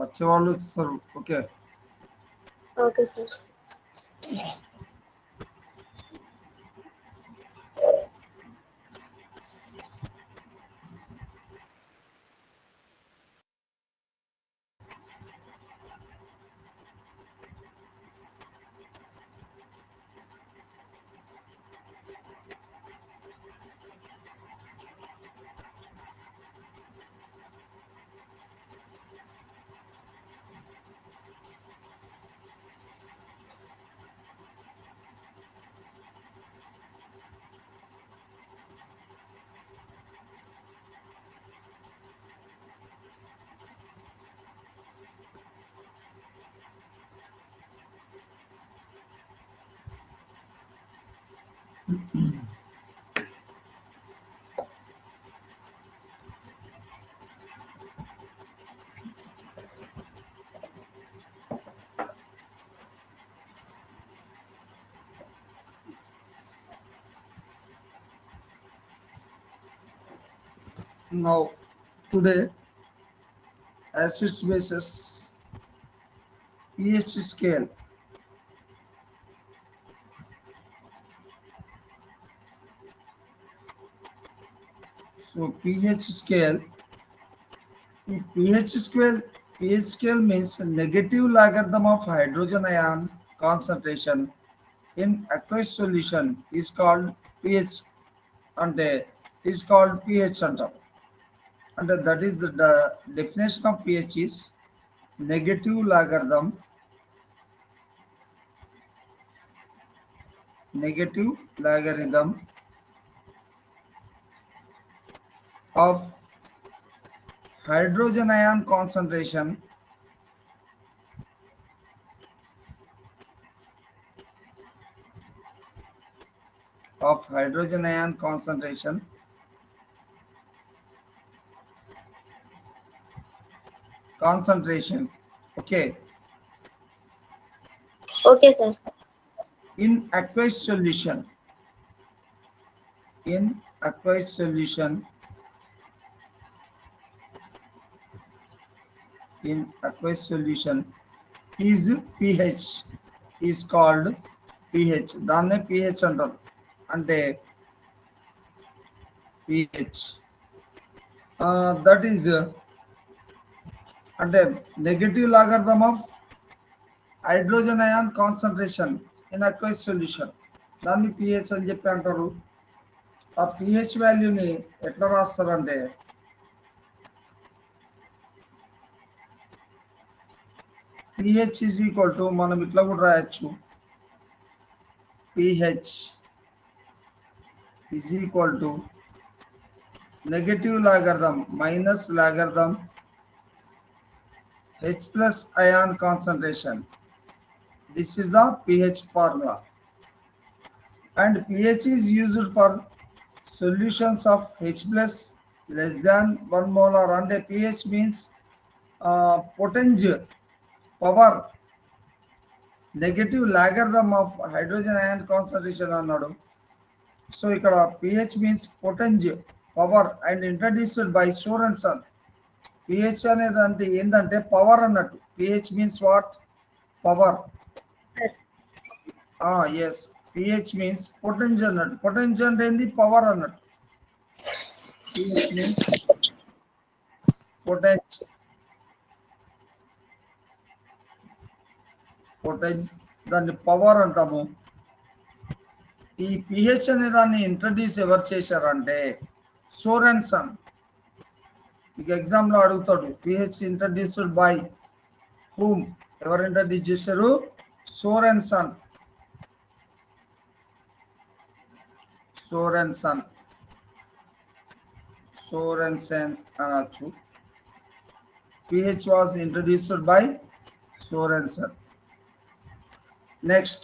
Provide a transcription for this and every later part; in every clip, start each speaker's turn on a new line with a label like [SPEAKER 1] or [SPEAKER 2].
[SPEAKER 1] వచ్చే వాళ్ళు ఇస్తారు. Okay.
[SPEAKER 2] Okay sir.
[SPEAKER 1] Now, today, acids bases pH scale. So pH scale. pH scale means negative logarithm of hydrogen ion concentration in aqueous solution is called pH, and is called pH center. And that is the definition of pH is negative logarithm of hydrogen ion concentration of hydrogen ion concentration. Okay.
[SPEAKER 2] Okay sir.
[SPEAKER 1] In aqueous solution. In aqueous solution. In aqueous solution is pH is called pH. దాన్నే pH అంటారు. అంటే pH that is అంటే negative logarithm of hydrogen ion concentration in aqueous solution, దాన్ని pH అని చెప్పి అంటారు. ఆ pH వాల్యూని ఎట్లా రాస్తారంటే pH ఈజ్ ఈక్వల్ టు, మనం ఇట్లా కూడా రాయొచ్చు, pH is equal to negative logarithm minus logarithm H plus ion concentration. This is the pH formula, and pH is used for solutions of H plus less than 1 molar, and pH means potential power negative logarithm of hydrogen ion concentration అన్నాడు. So ఇక్కడ pH means potential power and introduced by Sorensen. pH అనేది అంటే ఏంటంటే power అన్నట్టు. pH means what? Power. Yes, pH means potential అన్నట్టు. Potential అంటే ఏంది? Power అన్నట్టు. pH మీన్స్ పొటెన్షియల్, దాన్ని పవర్ అంటాము. ఈ pH అనే దాన్ని ఇంట్రడ్యూస్ ఎవరు చేశారంటే సోరెన్సన్. ఇక ఎగ్జామ్లో అడుగుతాడు, pH ఇంట్రడ్యూస్డ్ బై హూమ్? ఎవరు ఇంట్రడ్యూస్ చేశారు? సోరెన్సన్. Sorensen అనొచ్చు. pH was introduced by Sorensen. Next,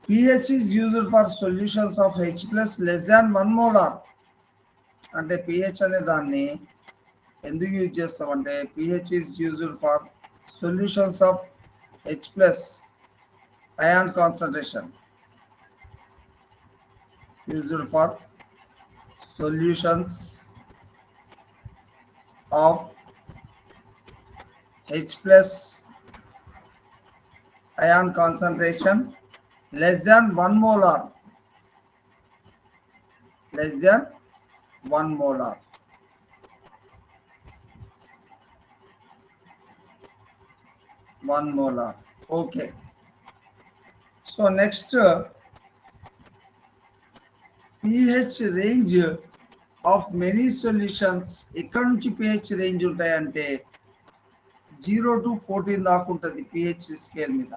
[SPEAKER 1] pH is used for solutions of H plus less than 1 molar. అంటే pH అనే దాన్ని ఎందుకు యూజ్ చేస్తామంటే pH is used for solutions of H plus ion concentration. Used for solutions of H plus ion concentration less than 1 molar, less than 1 molar. One molar. Okay. So next, pH range of many solutions. ఇక్కడ నుంచి pH range ఉంటాయంటే 0 to 14 దాకా ఉంటుంది pH scale మీద.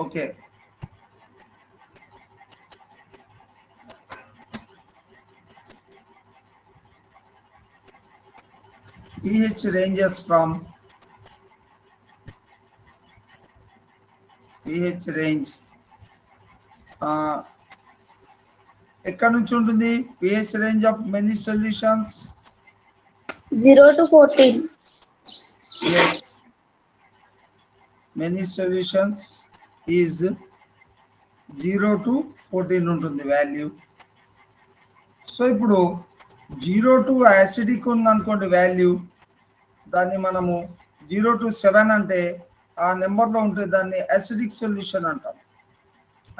[SPEAKER 1] Okay. pH ranges from pH range ఎక్కడ నుంచి ఉంటుంది pH range of many solutions?
[SPEAKER 2] 0 to 14.
[SPEAKER 1] Yes, many solutions is 0 to 14 ఉంటుంది వాల్యూ. సో ఇప్పుడు 0 to యాసిడిక్ ఉందనుకోండి వాల్యూ, దాన్ని మనము 0 to 7 అంటే ఆ నెంబర్లో ఉంటే దాన్ని యాసిడిక్ సొల్యూషన్ అంటాం.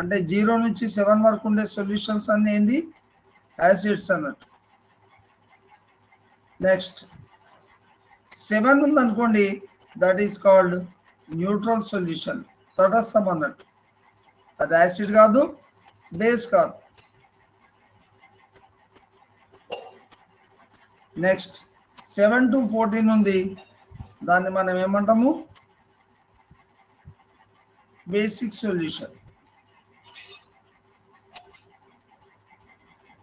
[SPEAKER 1] అంటే 0 నుంచి 7 వరకు ఉండే సొల్యూషన్స్ అన్నీ ఏంది యాసిడ్స్ అన్నట్టు. నెక్స్ట్ 7 ఉందనుకోండి, that is called neutral solution, తటస్థం అన్నట్టు. అది యాసిడ్ కాదు, బేస్ కాదు. నెక్స్ట్ 7 to 14 ఉంది, దాన్ని మనం ఏమంటాము బేసిక్ సొల్యూషన్.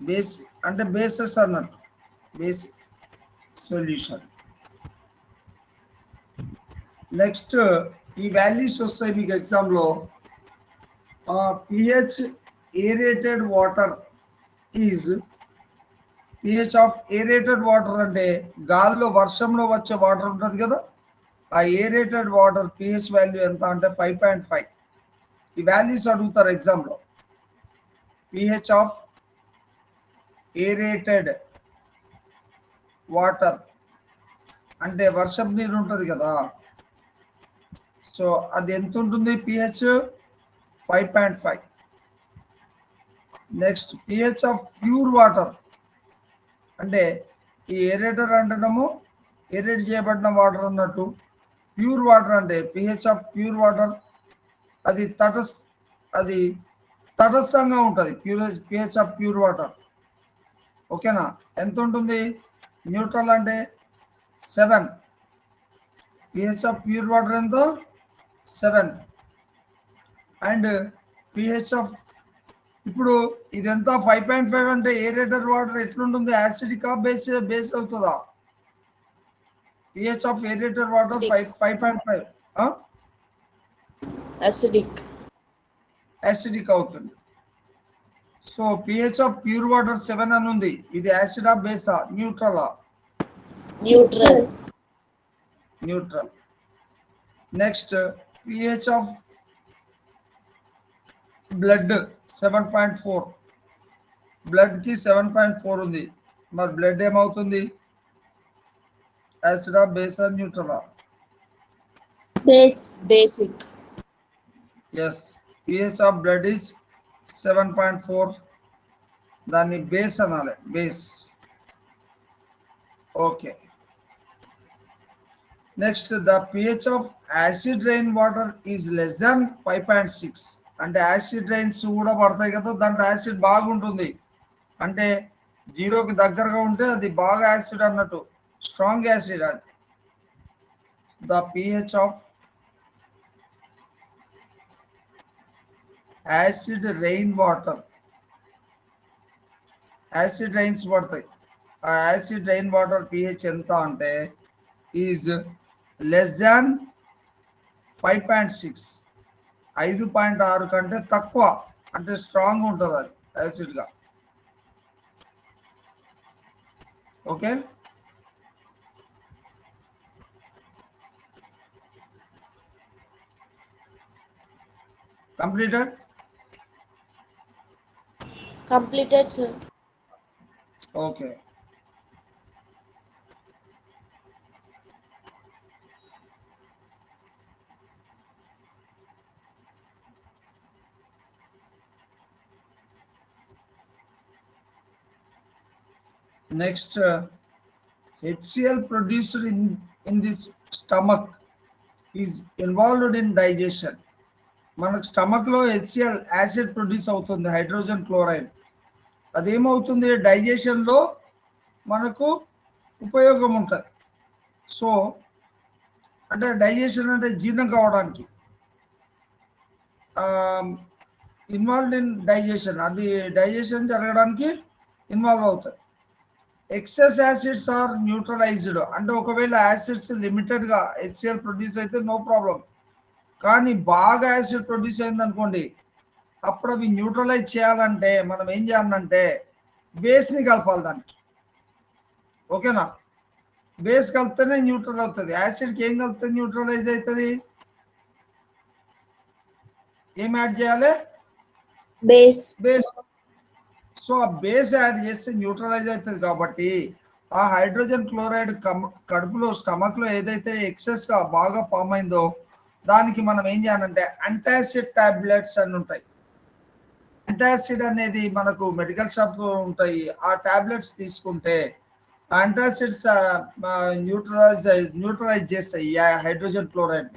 [SPEAKER 1] బేస్ అంటే బేసెస్ అన్నట్టు, బేసిక్ సొల్యూషన్. నెక్స్ట్ ఈ వాల్యూస్ వస్తాయి మీకు ఎగ్జామ్లో. PH aerated water is, pH of aerated water అంటే గాలిలో వర్షంలో వచ్చే వాటర్ ఉంటుంది కదా, ఆ ఏరేటెడ్ వాటర్ పిహెచ్ వాల్యూ ఎంత అంటే 5.5. ఈ వాల్యూస్ అడుగుతారు ఎగ్జామ్లో. పిహెచ్ ఆఫ్ ఏరేటెడ్ వాటర్ అంటే వర్షం నీరు ఉంటుంది కదా, సో అది ఎంత ఉంటుంది pH 5.5. Next pH of pure water అంటే ఈ ఏరేటర్ అంటేనేమో ఏరేట్ చేయబడిన వాటర్ అన్నట్టు. ప్యూర్ వాటర్ అంటే పిహెచ్ ఆఫ్ ప్యూర్ వాటర్ అది తటస్థంగా ఉంటుంది. పిహెచ్ ఆఫ్ ప్యూర్ వాటర్ ఓకేనా, ఎంత ఉంటుంది? న్యూట్రల్ అంటే 7. పిహెచ్ ఆఫ్ ప్యూర్ వాటర్ ఎంత? 7. అండ్ పిహెచ్ ఆఫ్, ఇప్పుడు ఇదంతా 5.5 అంటే ఏరేటెడ్ వాటర్ ఎట్లుంటుంది? యాసిడికా బేస్ అవుతుందా? PH of aerated water 5.5 acidic అవుతుంది. So pH of pure water 7 అని ఉంది. ఇది యాసిడా బేసా న్యూట్రలా? Neutral. Next pH of blood 7.4. బ్లడ్కి 7.4 ఉంది. మరి బ్లడ్ ఏమవుతుంది? యాసిడా బేసా న్యూట్రలా?
[SPEAKER 2] Basic.
[SPEAKER 1] Yes, pH of blood is 7.4. దాన్ని బేస్ అనాలి, base. Okay. Next the pH of acid rain water is less than 5.6. అంటే యాసిడ్ రైన్స్ కూడా పడతాయి కదా, దాంట్లో యాసిడ్ బాగుంటుంది. అంటే 0కి దగ్గరగా ఉంటే అది బాగా యాసిడ్ అన్నట్టు, స్ట్రాంగ్ యాసిడ్ అది. The pH of acid rain water, acid rains పడతాయి, ఆ యాసిడ్ రెయిన్ వాటర్ పిహెచ్ ఎంత అంటే ఈజ్ లెస్ దాన్ 5.6. 5.6 కంటే తక్కువ, అంటే స్ట్రాంగ్ ఉంటుంది అది యాసిడ్గా. Okay. Completed
[SPEAKER 2] Completed, sir.
[SPEAKER 1] Okay. Next, HCl produced in this stomach is involved in digestion. మనకు స్టమక్లో హెచ్సిఎల్ యాసిడ్ ప్రొడ్యూస్ అవుతుంది, హైడ్రోజన్ క్లోరైడ్. అదేమవుతుంది, డైజెషన్లో మనకు ఉపయోగం ఉంటుంది. సో అంటే డైజెషన్ అంటే జీర్ణం కావడానికి, ఇన్వాల్వ్డ్ ఇన్ డైజెషన్, అది డైజెషన్ జరగడానికి ఇన్వాల్వ్ అవుతుంది. ఎక్సెస్ యాసిడ్స్ ఆర్ న్యూట్రలైజ్డ్, అంటే ఒకవేళ యాసిడ్స్ లిమిటెడ్గా హెచ్సిఎల్ ప్రొడ్యూస్ అయితే నో ప్రాబ్లం. కానీ బాగా యాసిడ్ ప్రొడ్యూస్ అయింది అనుకోండి, అప్పుడు అవి న్యూట్రలైజ్ చేయాలంటే మనం ఏం చేయాలంటే బేస్ని కలపాలి దానికి. ఓకేనా, బేస్ కలిపితేనే న్యూట్రల్ అవుతుంది. యాసిడ్కి ఏం కలిపితే న్యూట్రలైజ్ అవుతుంది, ఏం యాడ్ చేయాలి, బేస్. సో ఆ బేస్ యాడ్ చేస్తే న్యూట్రలైజ్ అవుతుంది. కాబట్టి ఆ హైడ్రోజన్ క్లోరైడ్ కడుపులో స్టమక్లో ఏదైతే ఎక్సెస్గా బాగా ఫామ్ అయిందో దానికి మనం ఏం చేయాలంటే అంటాసిడ్ టాబ్లెట్స్ అని ఉంటాయి. అంటాసిడ్ అనేది మనకు మెడికల్ షాప్లో ఉంటాయి. ఆ టాబ్లెట్స్ తీసుకుంటే అంటాసిడ్స్ న్యూట్రలైజ్ చేస్తాయి hydrogen chloride.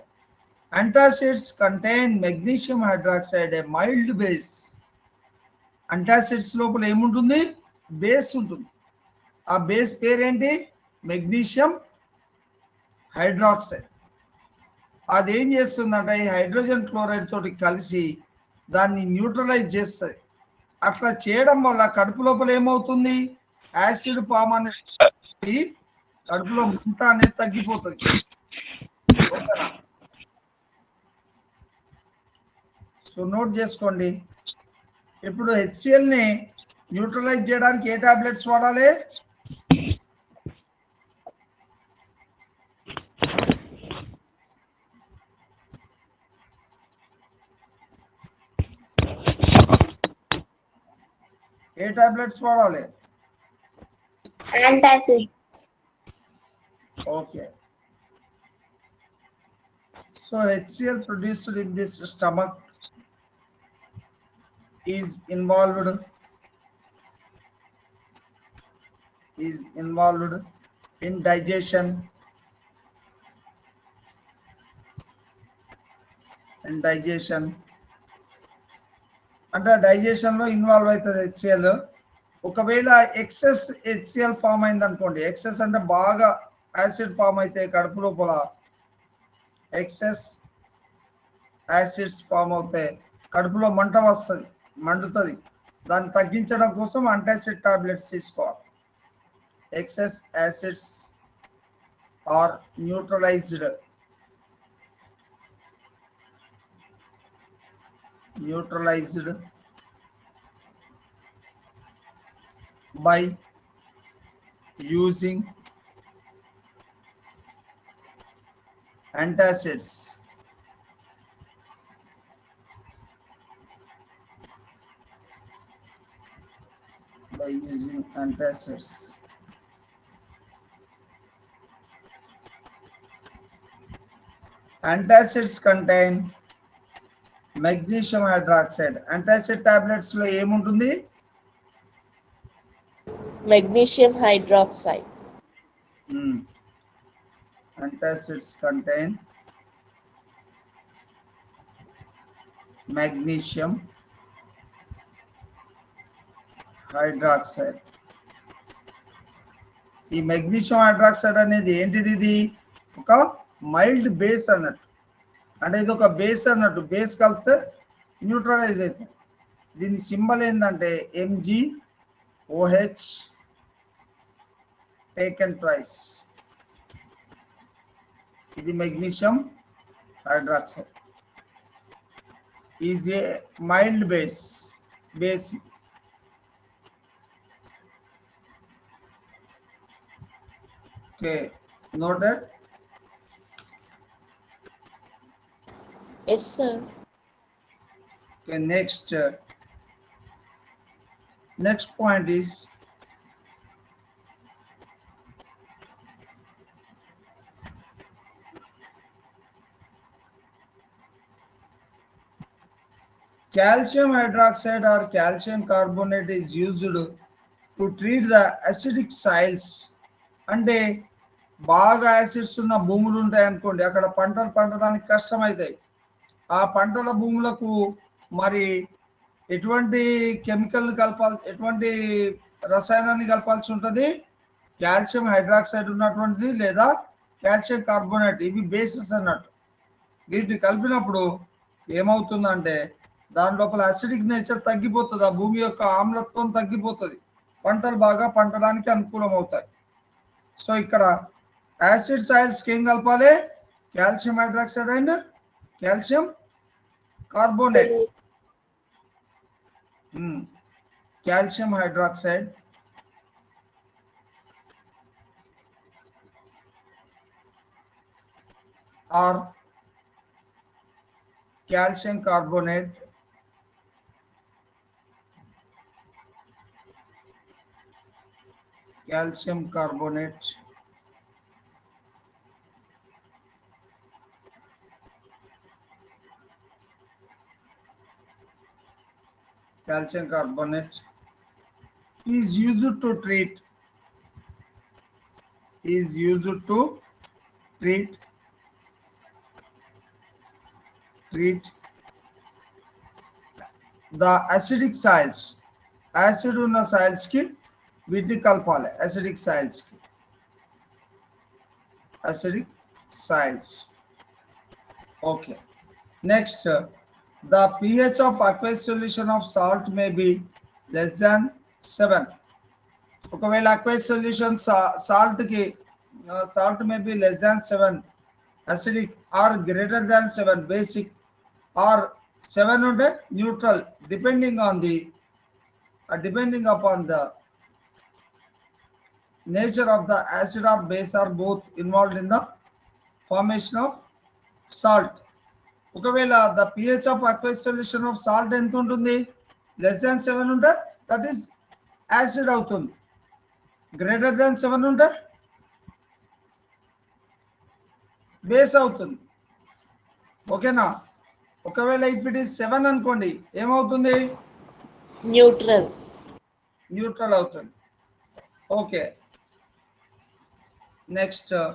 [SPEAKER 1] Antacids contain magnesium hydroxide, a mild base. Antacids లోపల ఏముంటుంది, బేస్ ఉంటుంది. ఆ బేస్ పేరేంటి, మెగ్నీషియం హైడ్రాక్సైడ్. అదేం చేస్తుందంటే ఈ హైడ్రోజన్ క్లోరైడ్ తోటి కలిసి దాన్ని న్యూట్రలైజ్ చేస్తుంది. అట్లా చేయడం వల్ల కడుపు లోపల ఏమవుతుంది, యాసిడ్ ఫామ్ అనేది కడుపులో మంట అనేది తగ్గిపోతుంది. ఓకేనా, సో నోట్ చేసుకోండి. ఇప్పుడు హెచ్సిఎల్ని న్యూట్రలైజ్ చేయడానికి ఏ టాబ్లెట్స్ వాడాలి, ఏ టాబ్లెట్స్ వాడాలి,
[SPEAKER 2] antacid.
[SPEAKER 1] Okay. So HCl produced in this stomach is involved in digestion, అంటే డైజెషన్లో ఇన్వాల్వ్ అవుతుంది HCl. ఒకవేళ ఎక్సెస్ HCl ఫామ్ అయింది అనుకోండి, ఎక్సెస్ అంటే బాగా యాసిడ్ ఫామ్ అయితే కడుపు లోపల ఎక్సెస్ యాసిడ్స్ ఫామ్ అవుతాయి, కడుపులో మంట వస్తుంది, మండుతుంది. దాన్ని తగ్గించడం కోసం అంటాసిడ్ టాబ్లెట్స్ తీసుకోవాలి. Excess acids are neutralised by using antacids. Antacids contain magnesium hydroxide. Antacid tablets లో ఏముంటుంది,
[SPEAKER 3] Magnesium hydroxide.
[SPEAKER 1] Antacids contain magnesium hydroxide. ఈ మెగ్నీషియం హైడ్రాక్సైడ్ అనేది ఏంటిది, ఇది ఒక మైల్డ్ బేస్ అన్నట్టు. అంటే ఇది ఒక బేస్ అన్నట్టు, బేస్ కలిపితే న్యూట్రలైజ్ అవుతుంది. దీని సింబల్ ఏంటంటే MgOH టేకెన్ ట్వైస్. ఇది magnesium hydroxide is a mild base. Okay, noted.
[SPEAKER 3] Yes, sir.
[SPEAKER 1] Okay, next point is Calcium hydroxide or calcium carbonate is used to treat the acidic soils. అంటే బాగా acids ఉన్న భూములు ఉంటాయి అనుకోండి, అక్కడ పంటలు పండడానికి కష్టమవుతాయి. ఆ పంటల భూములకు మరి ఎటువంటి కెమికల్ కలపాలి, ఎటువంటి రసాయనాన్ని కలపాల్సి ఉంటుంది? కాల్షియం హైడ్రాక్సైడ్ ఉన్నటువంటిది లేదా కాల్షియం కార్బోనేట్, ఇవి బేసిస్ అన్నట్టు. వీటిని కలిపినప్పుడు ఏమవుతుందంటే దాని లోపల అసిడిక్ నేచర్ తగ్గిపోతుంది, ఆ భూమి యొక్క ఆమ్లత్వం తగ్గిపోతుంది, పంటలు బాగా పండడానికి అనుకూలం అవుతాయి. సో ఇక్కడ యాసిడ్ సాయిల్స్కి ఏం కలపాలి? Calcium hydroxide and calcium carbonate. Calcium hydroxide or calcium carbonate calcium carbonate calcium carbonate is used to treat the acidic soils. Acid ఉన్న సాయిల్స్ కి వీటిని కలపాలి. acidic soils. Okay. Next, the pH of aqueous solution of salt may be less than 7. ఒకవేళ aqueous solution salt may be less than 7, acidic or greater than 7, basic, or 7 ఉంటే neutral, depending upon the nature of the acid or base or both involved in the formation of salt. ఒకవేళ the pH of aqueous solution of salt ఎంత ఉంటుంది? less than 7 ఉంటే that is acid అవుతుంది. greater than 7 ఉంటే base అవుతుంది. ఓకేనా? ఒకవేళ if it is 7 అనుకోండి, ఏమవుతుంది? న్యూట్రల్ అవుతుంది. Okay. Next,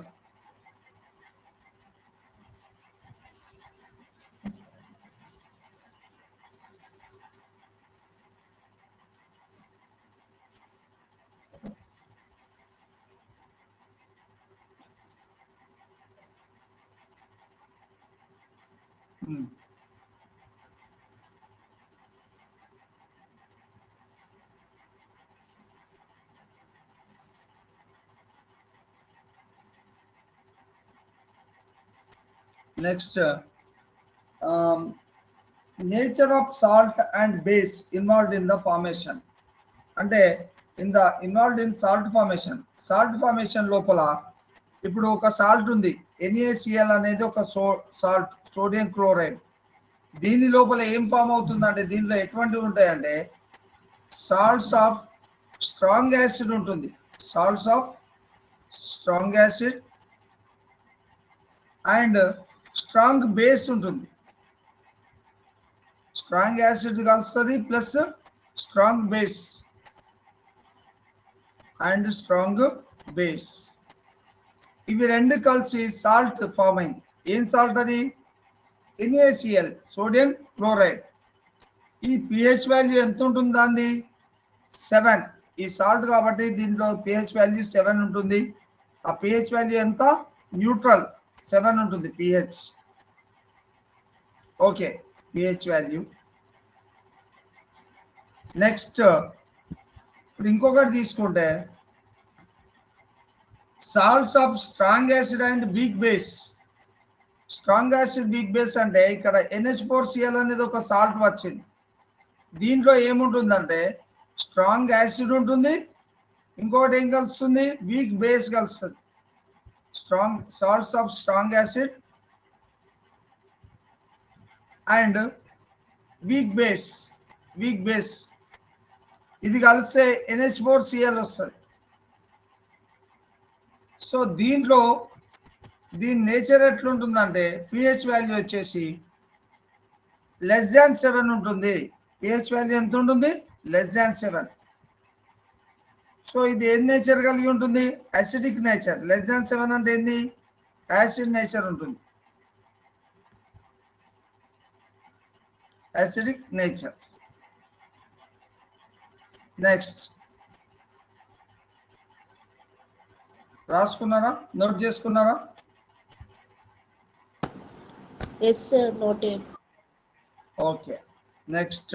[SPEAKER 1] nature of salt and base involved in the formation. అంటే ఇన్వాల్వ్డ్ ఇన్ సాల్ట్ ఫార్మేషన్ లోపల ఇప్పుడు ఒక సాల్ట్ ఉంది, NaCl అనేది ఒక సాల్ట్, సోడియం క్లోరైడ్. దీని లోపల ఏం ఫామ్ అవుతుందంటే దీనిలో ఎటువంటివి ఉంటాయంటే సాల్ట్స్ ఆఫ్ స్ట్రాంగ్ యాసిడ్ ఉంటుంది, అండ్ స్ట్రాంగ్ బేస్ ఉంటుంది. స్ట్రాంగ్ యాసిడ్ కలుస్తుంది plus strong base and strong base, ఇవి రెండు కలిసి సాల్ట్ ఫామ్ అయింది. ఏం సాల్ట్ అది? NaCl, sodium chloride. ఈ pH వాల్యూ ఎంత ఉంటుంది దాన్ని? 7. ఈ సాల్ట్ కాబట్టి దీంట్లో pH వాల్యూ 7 ఉంటుంది. ఆ pH వాల్యూ ఎంత? న్యూట్రల్, 7 ఉంటుంది pH. Okay, pH value. Next, ఇప్పుడు ఇంకొకటి తీసుకుంటే salts of strong acid and weak base. Strong acid, weak base అంటే ఇక్కడ NH4Cl అనేది ఒక సాల్ట్ వచ్చింది. దీంట్లో ఏముంటుందంటే స్ట్రాంగ్ యాసిడ్ ఉంటుంది, ఇంకోటి ఏం కలుస్తుంది? వీక్ బేస్ కలుస్తుంది. Salts of strong acid and weak base ఇది కలిస్తే NH4Cl వస్తుంది. సో దీంట్లో దీని నేచర్ ఎట్లుంటుందంటే pH వాల్యూ వచ్చేసి లెస్ దాన్ 7 ఉంటుంది. pH వాల్యూ ఎంత ఉంటుంది? Less than 7. సో ఇది ఏం నేచర్ కలిగి ఉంటుంది? Acidic nature. లెస్ దాన్ 7 అంటే ఏంది? యాసిడ్ నేచర్ ఉంటుంది. acidic nature. నెక్స్ట్ రాసుకున్నారా? నోట్ చేసుకున్నారా?
[SPEAKER 3] Yes, sir. Noted.
[SPEAKER 1] Okay. Next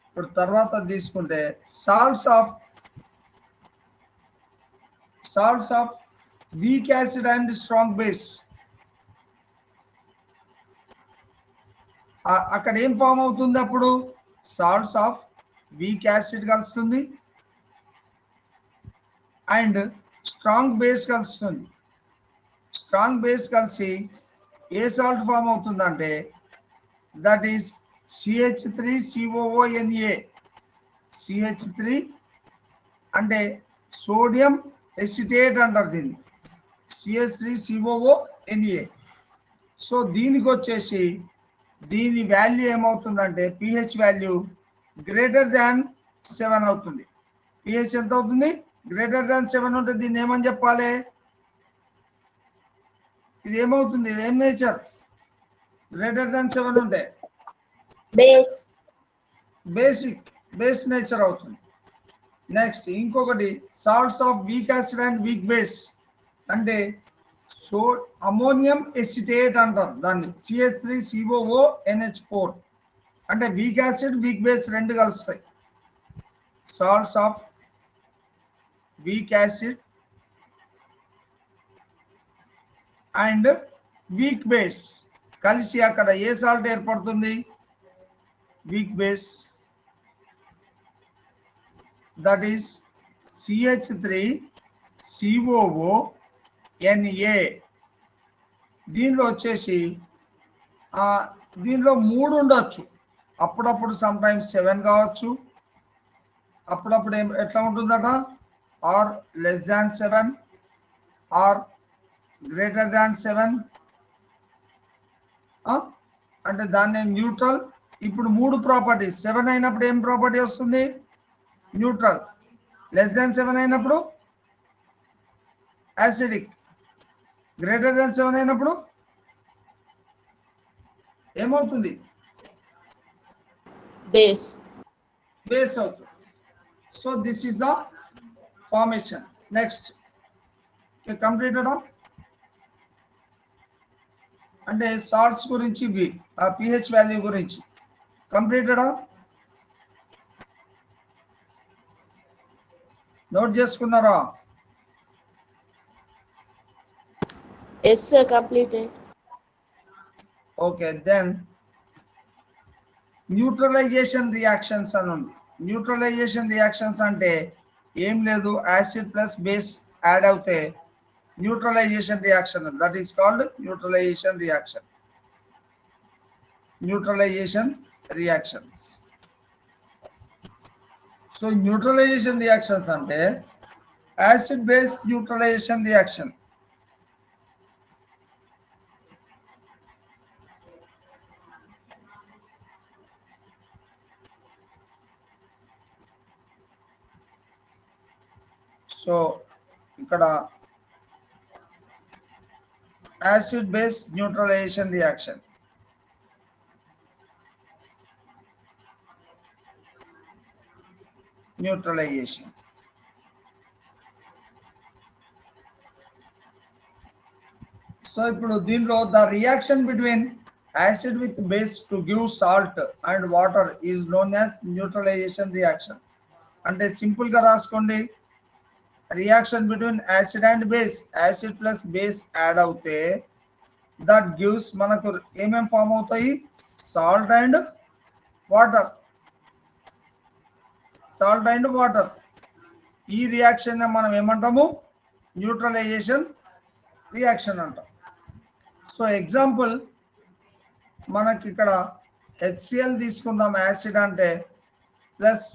[SPEAKER 1] ఇప్పుడు తర్వాత తీసుకుంటే salts of weak acid and strong base. అక్కడ ఏం ఫామ్ అవుతుంది? అప్పుడు సాల్ట్స్ ఆఫ్ వీక్ యాసిడ్ కలుస్తుంది అండ్ స్ట్రాంగ్ బేస్ కలుస్తుంది. స్ట్రాంగ్ బేస్ కలిసి ఏ సాల్ట్ ఫామ్ అవుతుందంటే దట్ ఈస్ CH3COONA. CH3 అంటే సోడియం ఎసిటేట్ అంటారు దీన్ని, CH3COONA. సో దీనికి వచ్చేసి దీని వాల్యూ ఏమవుతుందంటే pH వాల్యూ గ్రేటర్ దాన్ 7 అవుతుంది. pH ఎంత అవుతుంది? గ్రేటర్ దాన్ 7 ఉంటే దీన్ని ఏమని చెప్పాలి? ఇది ఏమవుతుంది? ఇది ఏం నేచర్? గ్రేటర్ దాన్ 7 ఉంటే బేస్ నేచర్ అవుతుంది. నెక్స్ట్ ఇంకొకటి salts of weak acid and weak base అంటే సో అమోనియం ఎసిటేట్ అంటారు దాన్ని, CH3COONH4. అంటే వీక్ యాసిడ్ వీక్ బేస్ రెండు కలుస్తాయి. Salts of weak acid and weak base కలిసి అక్కడ ఏ సాల్ట్ ఏర్పడుతుంది? Weak base. That is CH3COONA. దీనిలో వచ్చేసి దీనిలో 3 ఉండొచ్చు. అప్పుడప్పుడు సమ్ టైమ్స్ 7 కావచ్చు. అప్పుడప్పుడు ఎట్లా ఉంటుందట? Or less than 7 or greater than 7. అంటే దాన్ని న్యూట్రల్. ఇప్పుడు 3 ప్రాపర్టీస్. 7 అయినప్పుడు ఏం ప్రాపర్టీ వస్తుంది? న్యూట్రల్. లెస్ దాన్ 7 అయినప్పుడు యాసిడిక్. గ్రేటర్ దాన్ 7 అయినప్పుడు ఏమవుతుంది?
[SPEAKER 3] Base.
[SPEAKER 1] బేస్ అవుతుంది. So this is the formation. Next completed అంటే సాల్ట్స్ గురించి ఇవి, ఆ pH వాల్యూ గురించి కంప్లీటెడా? నోట్ చేసుకున్నారా?
[SPEAKER 3] Yes, sir. Completed.
[SPEAKER 1] Okay. Then neutralisation reactions అని ఉంది. న్యూట్రలైజేషన్ రియాక్షన్స్ అంటే ఏం లేదు, యాసిడ్ ప్లస్ బేస్ యాడ్ అవుతే neutralisation reaction. That is called neutralisation reaction. Neutralisation reactions. So neutralisation reactions అంటే acid base neutralisation reaction. So ఇక్కడ acid base neutralisation reaction. Neutralisation. So ఇప్పుడు దీనిలో the reaction between acid with base to give salt and water is known as neutralisation reaction. అంటే simple గా రాసుకోండి. Reaction between acid and base, acid plus base add అవుతే that gives మనకు ఏమేం form అవుతాయి? Salt and water. Salt and water. ఈ reaction మనం ఏమంటాము? న్యూట్రలైజేషన్ రియాక్షన్ అంటాం. సో ఎగ్జాంపుల్ మనకి ఇక్కడ HCl తీసుకుందాం, యాసిడ్ అంటే, ప్లస్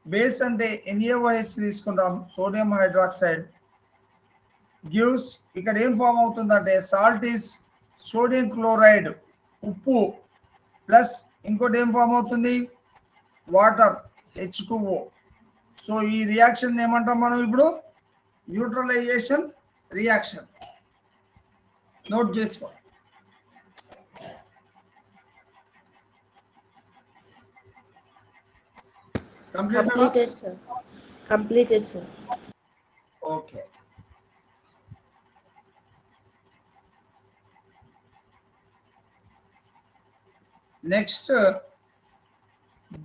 [SPEAKER 1] బేస్ అంటే NaOH తీసుకుంటాం, సోడియం హైడ్రాక్సైడ్. గివ్స్ ఇక్కడ ఏం ఫామ్ అవుతుందంటే సాల్ట్ ఈస్ సోడియం క్లోరైడ్ ఉప్పు ప్లస్ ఇంకోటి ఏం ఫామ్ అవుతుంది వాటర్ H2O. సో ఈ రియాక్షన్ ఏమంటాం మనం ఇప్పుడు న్యూట్రలైజేషన్ రియాక్షన్. నోట్ చేసుకో.
[SPEAKER 3] Completed, sir. Completed, sir.
[SPEAKER 1] Okay. Next,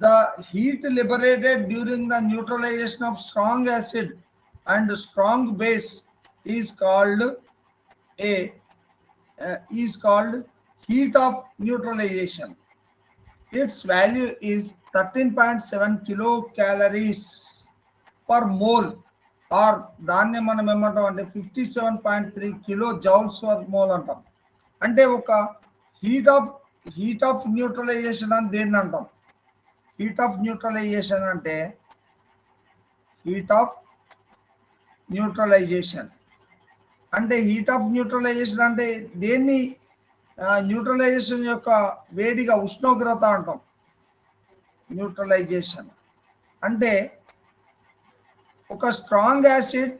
[SPEAKER 1] the heat liberated during the neutralization of strong acid and strong base is called heat of neutralization. Its value is 13.7 kilocalories per mole, or దాన్ని మనం ఏమంటాం అంటే 57.3 kilo joules per mole అంటాం. అంటే ఒక heat of neutralisation అని దేన్ని అంటాం? హీట్ ఆఫ్ న్యూట్రలైజేషన్ అంటే హీట్ ఆఫ్ న్యూట్రలైజేషన్ అంటే దేన్ని న్యూట్రలైజేషన్ యొక్క వేడిగా ఉష్ణోగ్రత అంటాం. న్యూట్రలైజేషన్ అంటే ఒక strong acid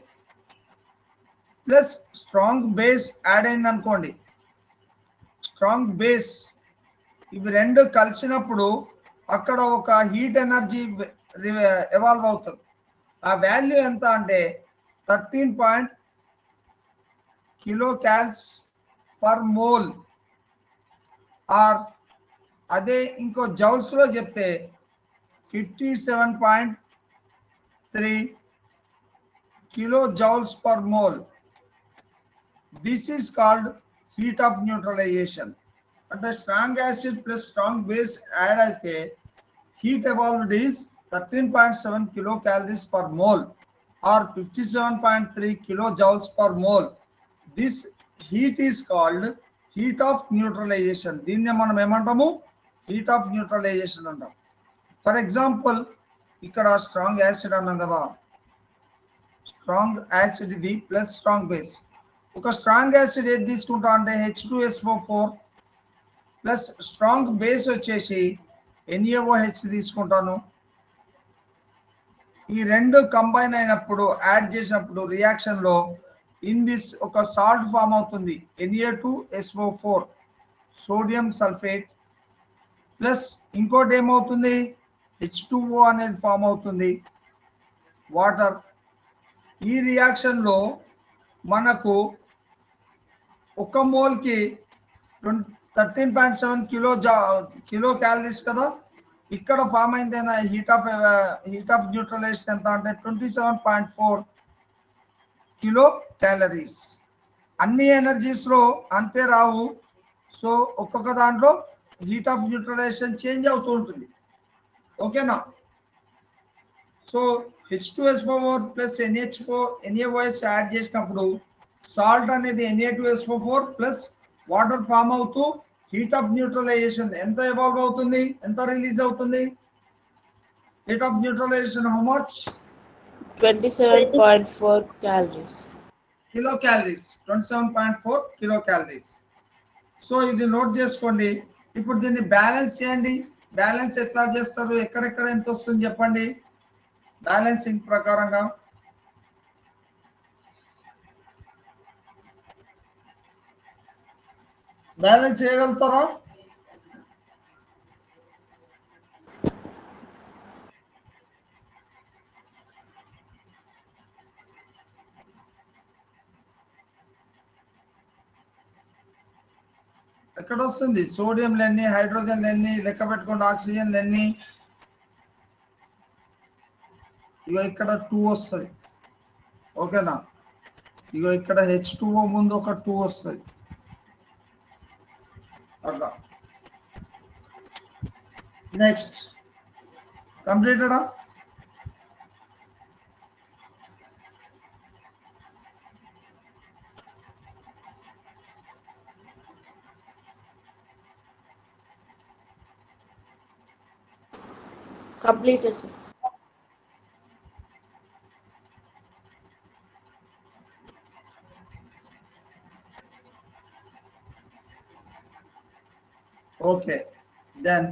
[SPEAKER 1] plus strong base add అయింది అనుకోండి. స్ట్రాంగ్ బేస్ ఇవి రెండు కలిసినప్పుడు అక్కడ ఒక హీట్ ఎనర్జీ ఎవాల్వ్ అవుతుంది. ఆ వాల్యూ ఎంత అంటే 13 kilo cals per mole, or అదే ఇంకో జౌల్స్ లో చెప్తే 57.3 kilo joules per mole. This is called heat of neutralization. అంటే strong acid plus strong base add అయితే heat evolved is 13.7 kilocalories per mole or 57.3 kilojoules per mole. This heat is called heat of neutralization. దీన్ని మనం ఏమంటాము? Heat of neutralisation అంటాం. For example ఇక్కడ strong acid అన్నాం కదా, strong acid ఇది plus strong base. ఒక స్ట్రాంగ్ యాసిడ్ ఏది తీసుకుంటా అంటే H2SO4 ప్లస్ స్ట్రాంగ్ బేస్ వచ్చేసి NaOH తీసుకుంటాను. ఈ రెండు కంబైన్ అయినప్పుడు యాడ్ చేసినప్పుడు రియాక్షన్ లో ఇన్ దిస్ ఒక సాల్ట్ ఫామ్ అవుతుంది, Na2SO4 సోడియం సల్ఫేట్ ప్లస్ ఇంకోటి ఏమవుతుంది H2O అనేది ఫామ్ అవుతుంది, వాటర్. ఈ రియాక్షన్ లో మనకు ఒక మోల్ కి 13.7 కిలో క్యాలరీస్ కదా. ఇక్కడ ఫామ్ అయిందైనా హీట్ ఆఫ్ న్యూట్రలైజేషన్ ఎంత అంటే 27.4 కిలో క్యాలరీస్. అన్ని ఎనర్జీస్ లో అంతే రావు. సో ఒక్కొక్క దాంట్లో హీట్ ఆఫ్ న్యూట్రలైజేషన్ చేంజ్ అవుతూ ఉంటుంది. ఓకేనా? So H2SO4 plus NaOH add చేసినప్పుడు సాల్ట్ అనేది Na2SO4 ప్లస్ వాటర్ ఫామ్ అవుతూ హీట్ ఆఫ్ న్యూట్రలైజేషన్ ఎంత ఎవాల్వ్ అవుతుంది, ఎంత రిలీజ్ అవుతుంది? Heat of neutralisation how much?
[SPEAKER 3] 27.4 calories.
[SPEAKER 1] Kilo calories, 27.4 kilo calories. So ఇది నోట్ చేసుకోండి. ఇప్పుడు దీన్ని బ్యాలెన్స్ చేయండి. బ్యాలెన్స్ ఎట్లా చేస్తారు, ఎక్కడెక్కడ ఎంత వస్తుంది చెప్పండి బ్యాలెన్సింగ్ ప్రకారంగా. బ్యాలెన్స్ చేయగలుగుతారా? ఎక్కడ వస్తుంది? సోడియంలు ఎన్ని, హైడ్రోజన్లు ఎన్ని లెక్క పెట్టుకోండి, ఆక్సిజన్లు ఎన్ని. ఇగో ఇక్కడ 2 వస్తుంది. ఓకేనా? ఇగో ఇక్కడ H2O ముందు ఒక 2 వస్తుంది. అట్లా. నెక్స్ట్ కంప్లీటెడా?
[SPEAKER 3] Completed, sir.
[SPEAKER 1] ఓకే, దెన్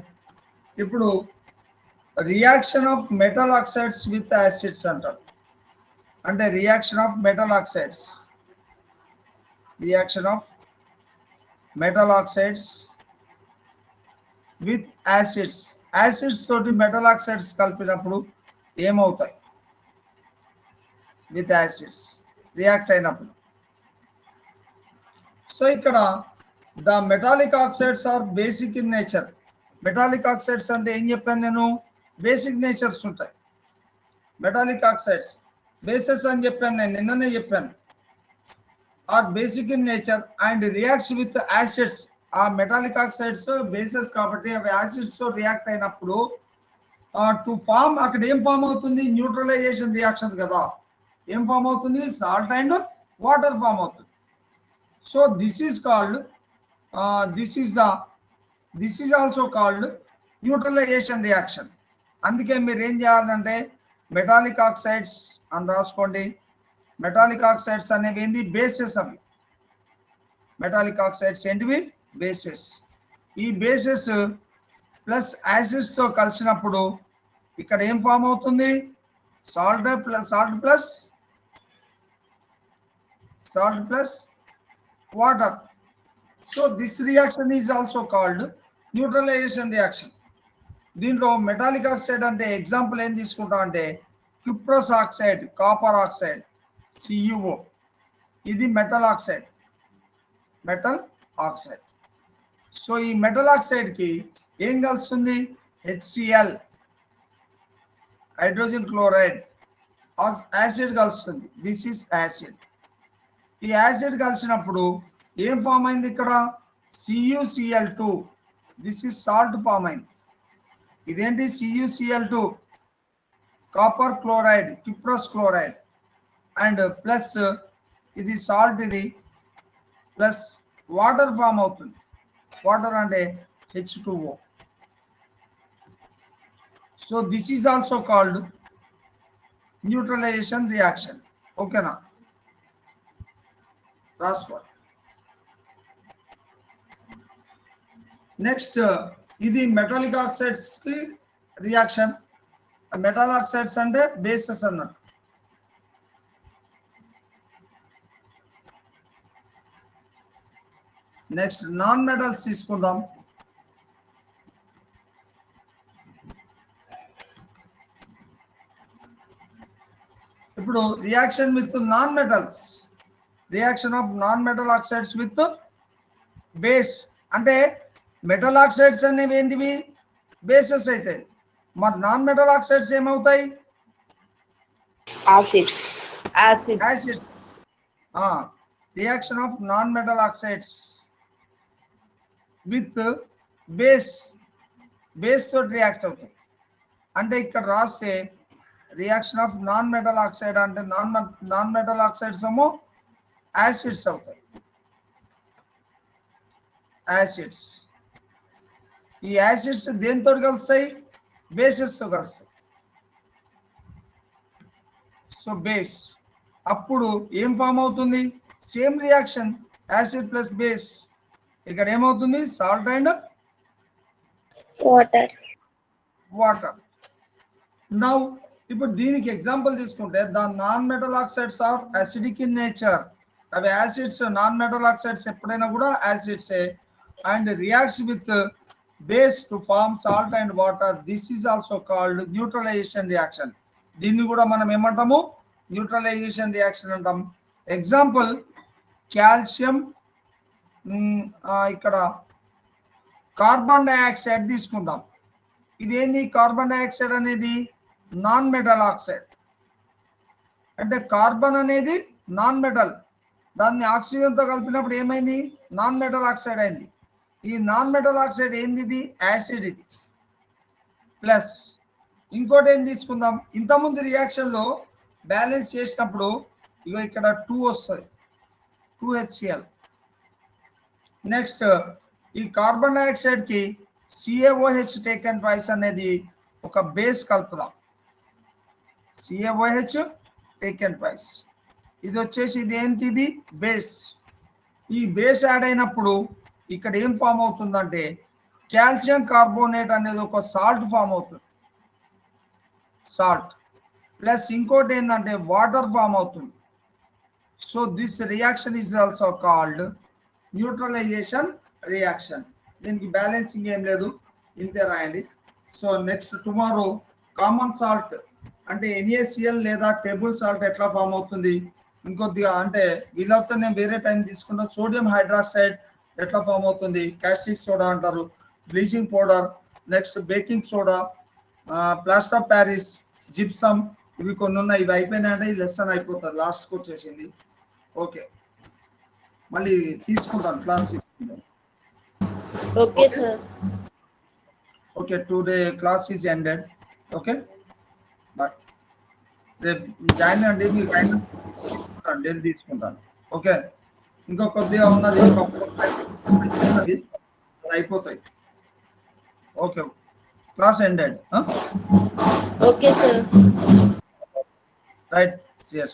[SPEAKER 1] ఇప్పుడు reaction of metal oxides with acids అంటారు. అంటే reaction of metal oxides with acids తోటి మెటల్ ఆక్సైడ్స్ కలిపినప్పుడు ఏమవుతాయి? విత్ యాసిడ్స్ రియాక్ట్ అయినప్పుడు. సో ఇక్కడ the metallic oxides are basic in nature. Metallic oxides అంటే ఏం చెప్పాను నేను? బేసిక్ నేచర్స్ ఉంటాయి. మెటాలిక్ ఆక్సైడ్స్ బేసెస్ అని చెప్పాను, నేను నిన్ననే చెప్పాను. Are basic in nature and reacts with acids. ఆ మెటాలిక్ ఆక్సైడ్స్ బేసెస్ కాబట్టి అవి యాసిడ్స్ తో రియాక్ట్ అయినప్పుడు టు ఫార్మ్, అక్కడ ఏం ఫామ్ అవుతుంది? న్యూట్రలైజేషన్ రియాక్షన్ కదా. ఏం ఫామ్ అవుతుంది? సాల్ట్ అండ్ వాటర్ ఫామ్ అవుతుంది. So this is called this is also called neutralisation reaction. అందుకే మీరు ఏం చేయాలంటే మెటాలిక్ ఆక్సైడ్స్ అని రాసుకోండి. మెటాలిక్ ఆక్సైడ్స్ అనేవి ఏంటి? బేసెస్. అవి మెటాలిక్ ఆక్సైడ్స్ ఏంటివి? బేసెస్. ఈ బేసెస్ ప్లస్ యాసిడ్స్ తో కలిసినప్పుడు ఇక్కడ ఏం ఫామ్ అవుతుంది? Salt plus water. So this reaction is also called neutralisation reaction. దీంట్లో మెటాలిక్ ఆక్సైడ్ అంటే ఎగ్జాంపుల్ ఏం తీసుకుంటాం అంటే cuprous oxide, copper oxide, CuO. ఇది మెటల్ ఆక్సైడ్. సో ఈ మెటల్ ఆక్సైడ్ కి ఏం కలుస్తుంది? HCl, హైడ్రోజన్ క్లోరైడ్, యాసిడ్ కలుస్తుంది. This is acid. ఈ యాసిడ్ కలిసినప్పుడు ఏం ఫామ్ అయింది? ఇక్కడ CuCl2. This is salt form అయింది. ఇదేంటి? CuCl2, copper chloride, cuprous chloride and plus ఇది సాల్ట్, ఇది ప్లస్ వాటర్ ఫామ్ అవుతుంది. వాటర్ అంటే H2O. So this is also called neutralisation reaction. ఓకేనా? రాసుకోండి. నెక్స్ట్ ఇది మెటాలిక్ ఆక్సైడ్స్ కి రియాక్షన్. మెటల్ ఆక్సైడ్స్ అంటే బేసెస్ అన్నట్టు. నెక్స్ట్ నాన్ మెటల్స్ తీసుకుందాం. ఇప్పుడు reaction with non metals, reaction of non metal oxides with base. అంటే మెటల్ ఆక్సైడ్స్ అనేవి ఏంటివి? బేసెస్ అయితే మరి నాన్ మెటల్ ఆక్సైడ్స్ ఏమవుతాయి? Acids. Reaction of non metal oxides with base తోటి రియాక్ట్ అవుతాయి. అంటే ఇక్కడ రాస్తే reaction of non metal oxide అంటే నాన్ మెటల్ ఆక్సైడ్స్ ఏమో యాసిడ్స్ అవుతాయి. యాసిడ్స్. ఈ యాసిడ్స్ దేనితో కలుస్తాయి? బేసెస్ తో కలుస్తాయి. So base. అప్పుడు ఏం ఫామ్ అవుతుంది? Same reaction, acid plus base. ఇక్కడ ఏమవుతుంది? Salt and water. నౌ ఇప్పుడు దీనికి ఎగ్జాంపుల్ తీసుకుంటే the non metal oxides are acidic in nature. అవి యాసిడ్స్. నాన్ మెటల్ ఆక్సైడ్స్ ఎప్పుడైనా కూడా యాసిడ్సే. And reacts with base to form salt and water. This is also called neutralisation reaction. దీన్ని కూడా మనం ఏమంటాము? న్యూట్రలైజేషన్ రియాక్షన్ అంటాం. ఎగ్జాంపుల్ కాల్షియం, ఇక్కడ కార్బన్ డైఆక్సైడ్ తీసుకుందాం. ఇదేంటి? కార్బన్ డైఆక్సైడ్ అనేది నాన్ మెటల్ ఆక్సైడ్. అంటే కార్బన్ అనేది నాన్ మెటల్, దాన్ని ఆక్సిజన్తో కలిపినప్పుడు ఏమైంది? నాన్ మెటల్ ఆక్సైడ్ అయింది. ఈ నాన్ మెటల్ ఆక్సైడ్ ఏంది? ఇది యాసిడ్. ఇది ప్లస్ ఇంకోటి ఏం తీసుకుందాం? ఇంతకుముందు రియాక్షన్లో బ్యాలెన్స్ చేసినప్పుడు ఇగో ఇక్కడ 2 వస్తుంది, 2HCl. నెక్స్ట్ ఈ కార్బన్ డైఆక్సైడ్ కి CaOH టేకెన్ ట్వైస్ అనేది ఒక బేస్ కలుపుదాం. CaOH taken twice. ఇది వచ్చేసి ఇది ఏంటిది? బేస్. ఈ బేస్ యాడ్ అయినప్పుడు ఇక్కడ ఏం ఫామ్ అవుతుందంటే కాల్షియం కార్బోనేట్ అనేది ఒక సాల్ట్ ఫామ్ అవుతుంది, సాల్ట్ ప్లస్ ఇంకోటి ఏంటంటే వాటర్ ఫామ్ అవుతుంది. So this reaction is also called neutralisation reaction. దీనికి బ్యాలెన్సింగ్ ఏం లేదు, ఇంతే రాయండి. So next tomorrow common salt అంటే NaCl లేదా టేబుల్ సాల్ట్ ఎట్లా ఫామ్ అవుతుంది, ఇంకొద్దిగా అంటే వీళ్ళతో నేను వేరే టైం తీసుకున్న సోడియం హైడ్రాక్సైడ్ ఎట్లా ఫామ్ అవుతుంది, కాస్టిక్ సోడా అంటారు, bleaching powder, next baking soda, plaster of Paris, gypsum, ఇవి కొన్ని ఉన్నాయి. ఇవి అయిపోయినాయంటే ఈ లెసన్ అయిపోతుంది, లాస్ట్కి వచ్చేసింది. ఓకే, మళ్ళీ తీసుకుంటాను, క్లాస్ తీసుకుంటాను.
[SPEAKER 3] Okay, sir.
[SPEAKER 1] Okay, today class is ended. Okay but రేపు జాయిన్ అండి, మీరు డైలీ తీసుకుంటాను. ఓకే, ఇంకా కొద్దిగా ఉన్నది, అది అయిపోతాయి. Okay, class ended.
[SPEAKER 3] Okay, sir.
[SPEAKER 1] Right, yes.